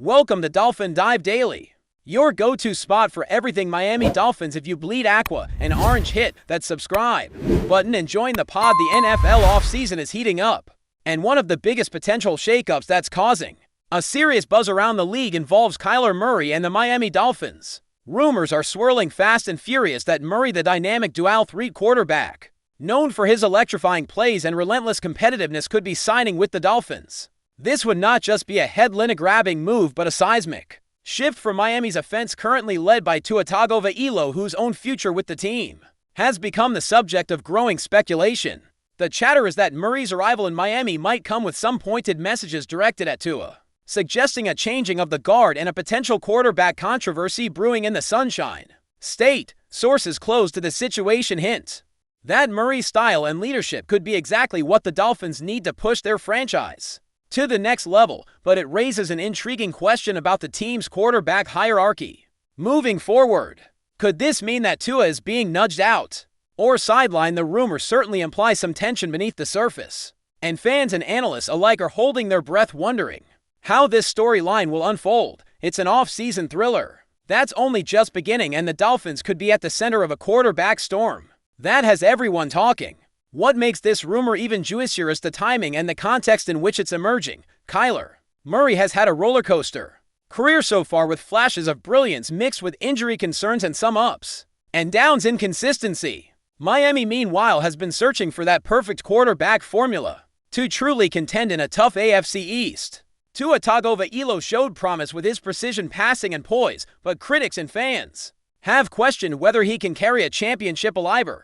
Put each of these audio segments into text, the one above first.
Welcome to Dolphin Dive Daily, your go-to spot for everything Miami Dolphins. If you bleed aqua and orange, hit that subscribe button and join the pod. The NFL offseason is heating up, and one of the biggest potential shakeups that's causing a serious buzz around the league involves Kyler Murray and the Miami Dolphins. Rumors are swirling fast and furious that Murray, the dynamic dual threat quarterback, known for his electrifying plays and relentless competitiveness, could be signing with the Dolphins. This would not just be a headline-grabbing move, but a seismic shift for Miami's offense, currently led by TUA, whose own future with the team has become the subject of growing speculation. The chatter is that Murray's arrival in Miami might come with some pointed messages directed at TUA, suggesting a changing of the guard and a potential quarterback controversy brewing in the Sunshine State. Sources close to the situation hint that Murray's style and leadership could be exactly what the Dolphins need to push their franchise to the next level, but it raises an intriguing question about the team's quarterback hierarchy. Moving forward, could this mean that TUA is being nudged out or sidelined? The rumors certainly imply some tension beneath the surface, and fans and analysts alike are holding their breath, wondering how this storyline will unfold. It's an off-season thriller that's only just beginning, and the Dolphins could be at the center of a quarterback storm that has everyone talking. What makes this rumor even juicier is the timing and the context in which it's emerging. Kyler Murray has had a rollercoaster career so far, with flashes of brilliance mixed with injury concerns and some ups and downs. Inconsistency. Miami, meanwhile, has been searching for that perfect quarterback formula to truly contend in a tough AFC East. TUA Tagovailoa showed promise with his precision passing and poise, but critics and fans have questioned whether he can carry a championship-aliver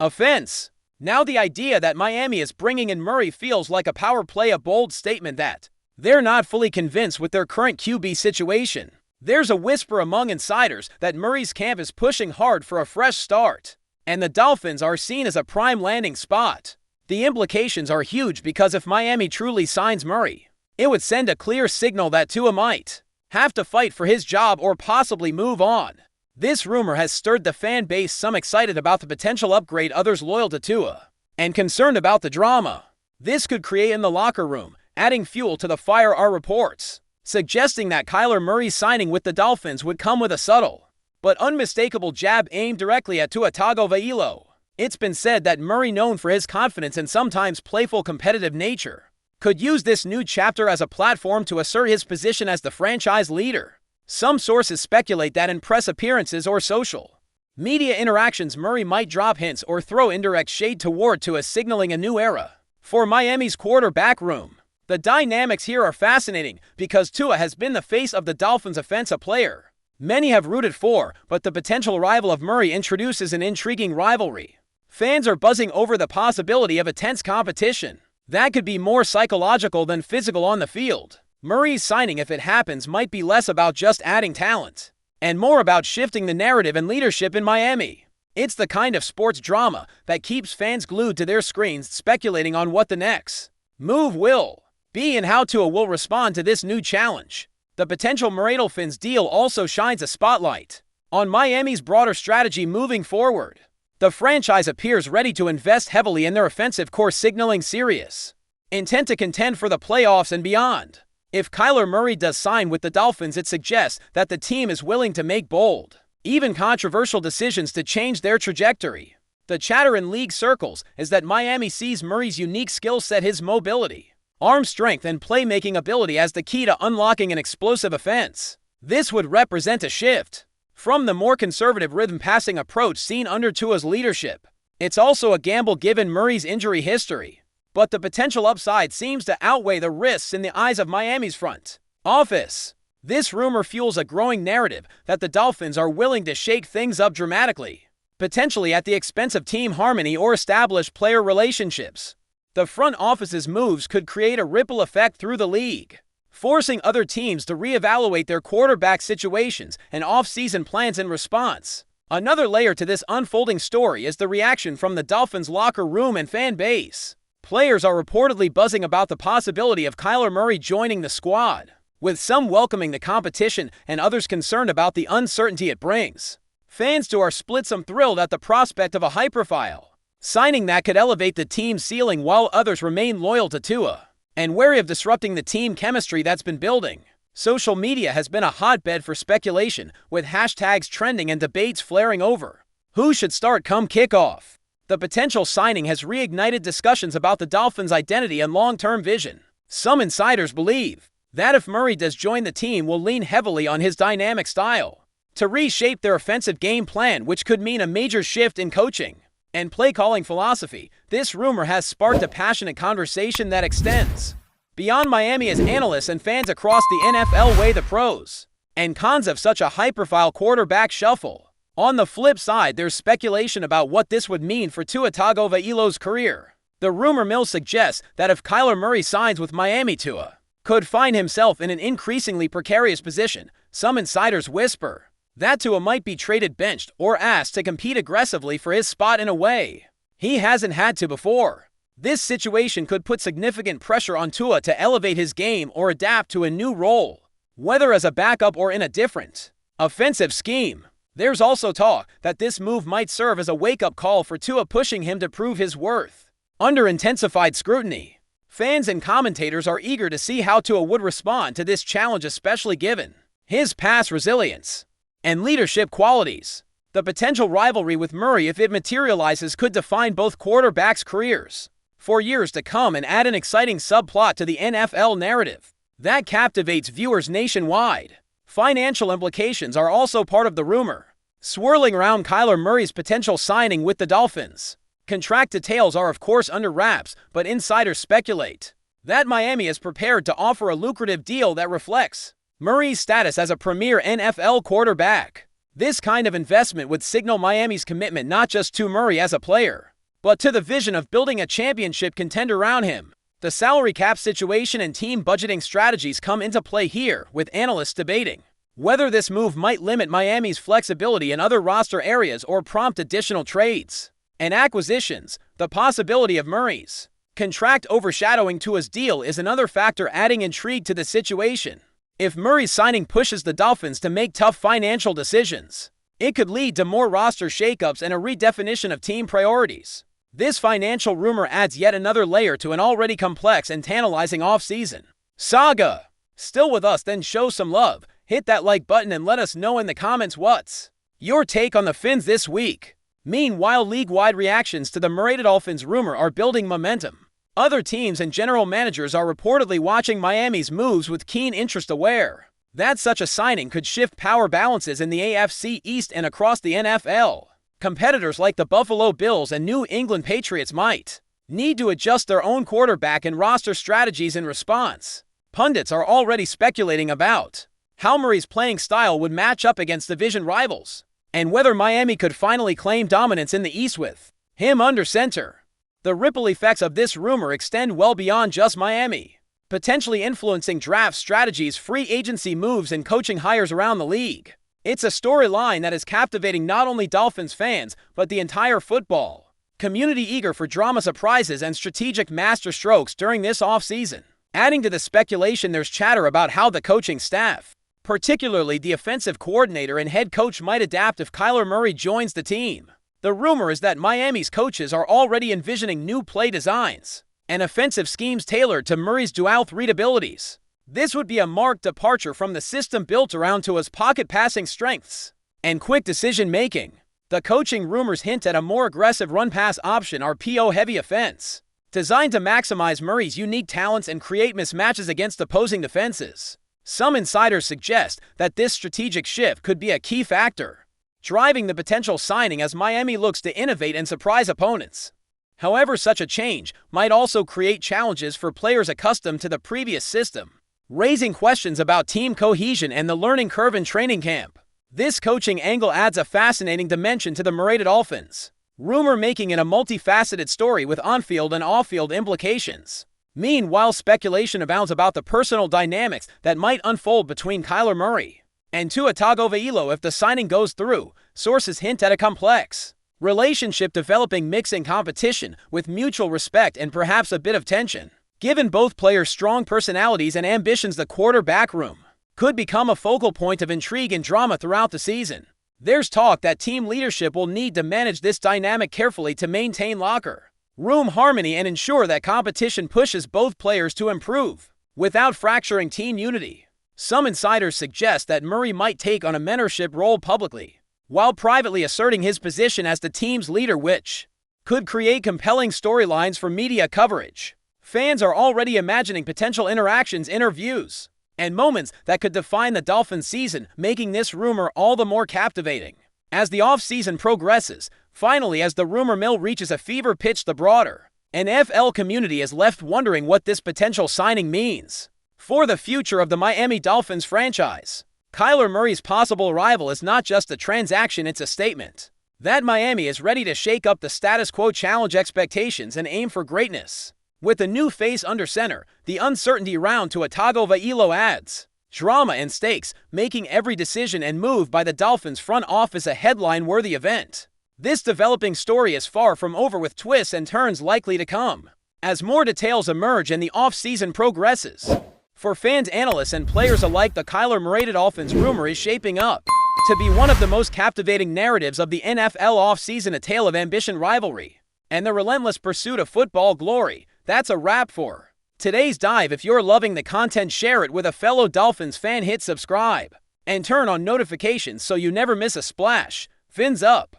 offense. Now the idea that Miami is bringing in Murray feels like a power play, a bold statement that they're not fully convinced with their current QB situation. There's a whisper among insiders that Murray's camp is pushing hard for a fresh start, and the Dolphins are seen as a prime landing spot. The implications are huge, because if Miami truly signs Murray, it would send a clear signal that TUA might have to fight for his job or possibly move on. This rumor has stirred the fan base, some excited about the potential upgrade, others loyal to TUA and concerned about the drama this could create in the locker room. Adding fuel to the fire are reports suggesting that Kyler Murray's signing with the Dolphins would come with a subtle but unmistakable jab aimed directly at TUA Tagovailoa. It's been said that Murray, known for his confidence and sometimes playful competitive nature, could use this new chapter as a platform to assert his position as the franchise leader. Some sources speculate that in press appearances or social media interactions, Murray might drop hints or throw indirect shade toward TUA, signaling a new era for Miami's quarterback room. The dynamics here are fascinating because TUA has been the face of the Dolphins' offense, a player many have rooted for, but the potential arrival of Murray introduces an intriguing rivalry. Fans are buzzing over the possibility of a tense competition that could be more psychological than physical on the field. Murray's signing, if it happens, might be less about just adding talent and more about shifting the narrative and leadership in Miami. It's the kind of sports drama that keeps fans glued to their screens, speculating on what the next move will be and how TUA will respond to this new challenge. The potential Murray Dolphins deal also shines a spotlight on Miami's broader strategy moving forward. The franchise appears ready to invest heavily in their offensive core, signaling serious intent to contend for the playoffs and beyond. If Kyler Murray does sign with the Dolphins, it suggests that the team is willing to make bold, even controversial decisions to change their trajectory. The chatter in league circles is that Miami sees Murray's unique skill set, his mobility, arm strength, and playmaking ability as the key to unlocking an explosive offense. This would represent a shift from the more conservative rhythm passing approach seen under TUA's leadership. It's also a gamble given Murray's injury history, but the potential upside seems to outweigh the risks in the eyes of Miami's front office. This rumor fuels a growing narrative that the Dolphins are willing to shake things up dramatically, potentially at the expense of team harmony or established player relationships. The front office's moves could create a ripple effect through the league, forcing other teams to reevaluate their quarterback situations and off-season plans in response. Another layer to this unfolding story is the reaction from the Dolphins' locker room and fan base. Players are reportedly buzzing about the possibility of Kyler Murray joining the squad, with some welcoming the competition and others concerned about the uncertainty it brings. Fans too are split, some thrilled at the prospect of a high-profile signing that could elevate the team's ceiling, while others remain loyal to TUA and wary of disrupting the team chemistry that's been building. Social media has been a hotbed for speculation, with hashtags trending and debates flaring over who should start come kickoff. The potential signing has reignited discussions about the Dolphins' identity and long-term vision. Some insiders believe that if Murray does join the team, will lean heavily on his dynamic style to reshape their offensive game plan, which could mean a major shift in coaching and play-calling philosophy. This rumor has sparked a passionate conversation that extends beyond Miami as analysts and fans across the NFL weigh the pros and cons of such a high-profile quarterback shuffle. On the flip side, there's speculation about what this would mean for Tua Tagovailoa's career. The rumor mill suggests that if Kyler Murray signs with Miami, Tua could find himself in an increasingly precarious position. Some insiders whisper that Tua might be traded, benched, or asked to compete aggressively for his spot in a way he hasn't had to before. This situation could put significant pressure on Tua to elevate his game or adapt to a new role, whether as a backup or in a different offensive scheme. There's also talk that this move might serve as a wake-up call for Tua, pushing him to prove his worth under intensified scrutiny. Fans and commentators are eager to see how Tua would respond to this challenge, especially given his past resilience and leadership qualities. The potential rivalry with Murray, if it materializes, could define both quarterbacks' careers for years to come and add an exciting subplot to the NFL narrative that captivates viewers nationwide. Financial implications are also part of the rumor swirling around Kyler Murray's potential signing with the Dolphins. Contract details are of course under wraps, but insiders speculate that Miami is prepared to offer a lucrative deal that reflects Murray's status as a premier NFL quarterback. This kind of investment would signal Miami's commitment not just to Murray as a player, but to the vision of building a championship contender around him. The salary cap situation and team budgeting strategies come into play here, with analysts debating whether this move might limit Miami's flexibility in other roster areas or prompt additional trades and acquisitions. The possibility of Murray's contract overshadowing Tua's deal is another factor adding intrigue to the situation. If Murray's signing pushes the Dolphins to make tough financial decisions, it could lead to more roster shakeups and a redefinition of team priorities. This financial rumor adds yet another layer to an already complex and tantalizing offseason saga. Still with us? Then show some love. Hit that like button and let us know in the comments what's your take on the Fins this week. Meanwhile, league-wide reactions to the Miami Dolphins rumor are building momentum. Other teams and general managers are reportedly watching Miami's moves with keen interest, aware that such a signing could shift power balances in the AFC East and across the NFL. Competitors like the Buffalo Bills and New England Patriots might need to adjust their own quarterback and roster strategies in response. Pundits are already speculating about how Murray's playing style would match up against division rivals, and whether Miami could finally claim dominance in the East with him under center. The ripple effects of this rumor extend well beyond just Miami, potentially influencing draft strategies, free agency moves, and coaching hires around the league. It's a storyline that is captivating not only Dolphins fans, but the entire football community, eager for drama, surprises, and strategic masterstrokes during this offseason. Adding to the speculation, there's chatter about how the coaching staff, particularly the offensive coordinator and head coach, might adapt if Kyler Murray joins the team. The rumor is that Miami's coaches are already envisioning new play designs and offensive schemes tailored to Murray's dual threat abilities. This would be a marked departure from the system built around Tua's pocket passing strengths and quick decision-making. The coaching rumors hint at a more aggressive run-pass option, RPO-heavy offense, designed to maximize Murray's unique talents and create mismatches against opposing defenses. Some insiders suggest that this strategic shift could be a key factor driving the potential signing as Miami looks to innovate and surprise opponents. However, such a change might also create challenges for players accustomed to the previous system, raising questions about team cohesion and the learning curve in training camp. This coaching angle adds a fascinating dimension to the Miami Dolphins rumor, making it a multifaceted story with on-field and off-field implications. Meanwhile, speculation abounds about the personal dynamics that might unfold between Kyler Murray and Tua Tagovailoa if the signing goes through. Sources hint at a complex relationship developing, mixing competition with mutual respect and perhaps a bit of tension. Given both players' strong personalities and ambitions, the quarterback room could become a focal point of intrigue and drama throughout the season. There's talk that team leadership will need to manage this dynamic carefully to maintain locker room harmony and ensure that competition pushes both players to improve without fracturing team unity. Some insiders suggest that Murray might take on a mentorship role publicly, while privately asserting his position as the team's leader, which could create compelling storylines for media coverage. Fans are already imagining potential interactions, interviews, and moments that could define the Dolphins season, making this rumor all the more captivating. As the offseason progresses, finally as the rumor mill reaches a fever pitch, the broader NFL community is left wondering what this potential signing means for the future of the Miami Dolphins franchise. Kyler Murray's possible arrival is not just a transaction, it's a statement that Miami is ready to shake up the status quo, challenge expectations, and aim for greatness. With a new face under center, the uncertainty round Tua Tagovailoa adds drama and stakes, making every decision and move by the Dolphins front office a headline-worthy event. This developing story is far from over, with twists and turns likely to come as more details emerge and the offseason progresses. For fans, analysts, and players alike, the Kyler Murray Dolphins rumor is shaping up to be one of the most captivating narratives of the NFL offseason, a tale of ambition, rivalry, and the relentless pursuit of football glory. That's a wrap for today's dive. If you're loving the content, share it with a fellow Dolphins fan, hit subscribe, and turn on notifications so you never miss a splash. Fins up.